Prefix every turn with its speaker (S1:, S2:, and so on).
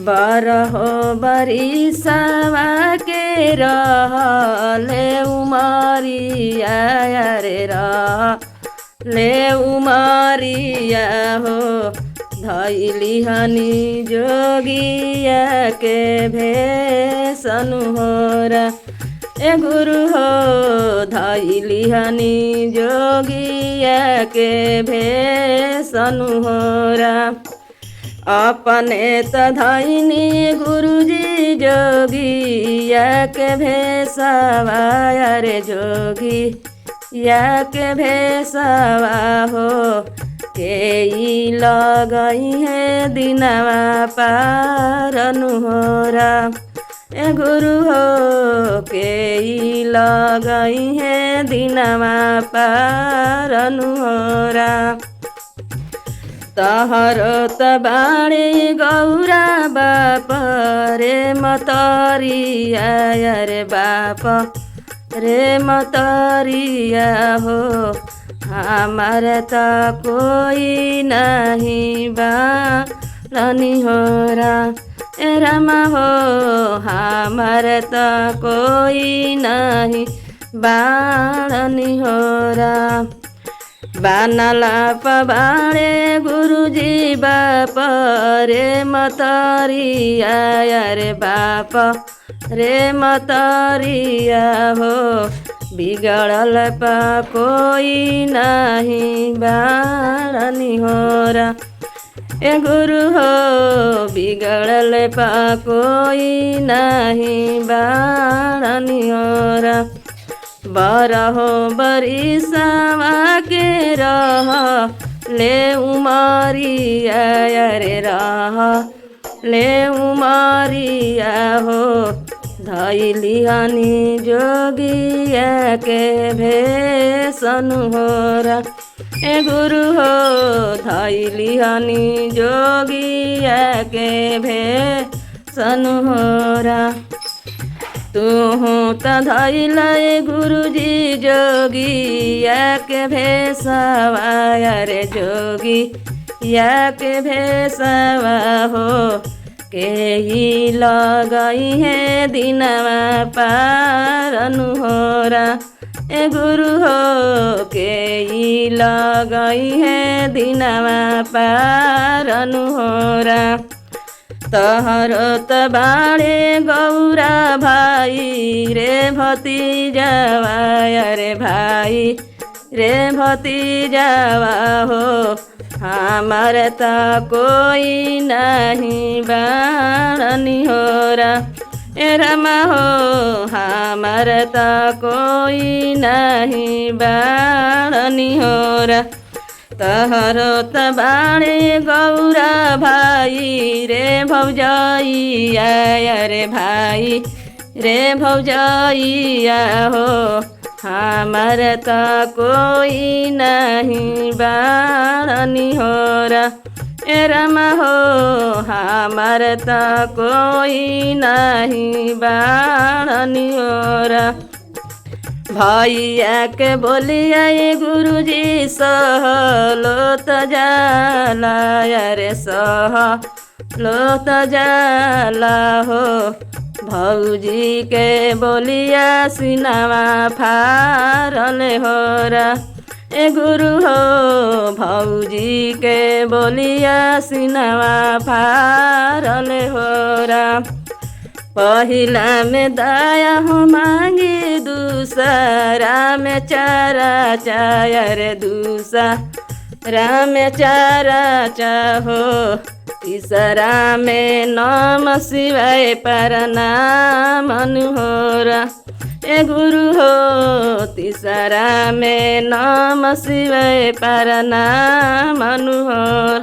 S1: बारहो बरिसवा के रहले उमरिया रे रहले उमरिया हो धैली हनी जोगिया के भेसन होरा ए गुरु हो धैली हनी जोगिया के भेसन होरा अपने त धैनी गुरुजी जोगिया के भेसवा रे जोगी या के भेसवा हो के लगई है दिनवा पारनु होरा ए गुरु हो के लगई है दिनवा पारनु होरा तहरो त बाणे गौरा बाप रे मतरिया रे बाप रे मतरिया हो हमार त कोई नहीं बानी होरा ए रामा हो हमार त कोई नहीं बानी होरा बानला पबाड़े गुरुजी बाप रे मतरिया रे बाप रे मतरिया हो बिगड़ल पा कोई नहीं बाड़नी होरा ए गुरु हो बिगड़ल पा कोई नहीं बाड़नी होरा बारहो बरिसवा के रहले उमरिया रे रहले उमरिया हो धैली हनी जोगिया के भेसन होरा ए गुरु हो धैली हनी जोगिया के भेसन होरा तू त धैल गुरुजी जोगिया के भेसवा रे जोगी या के भेसवा हो के लगई है दिनवा पारनु होरा ए गुरु हो के लगई है दिनवा पारनु होरा तहरो त बाणे गौरा भाई रे भतीजावा रे भाई रे भतीजावा हो हमार त कोई नहीं बानी होरा ए रामा हो हमार त कोई नहीं बानी होरा तहरो त बाणे गौरा भाई रे भौजाइया रे भाई रे भौजाइया हो हमार त कोई नहीं बानी होरा ए रामा हो हमार त कोई नहीं बानी होरा भैया के बोलिया गुरुजी सहलो त जाला रे सहलो त जाला हो भौजी के बोलिया सिनावा फारल होरा ए गुरु हो भौजी के बोलिया सिनावा फारल होरा पहिला में दाया हो मांगी दूसरा में चारा चायर दूसरा में चारा चाहो तीसरा में नाम शिवाय प्रणाम होरा ए गुरु हो तीसरा में नाम शिवाय प्रणाम होरा।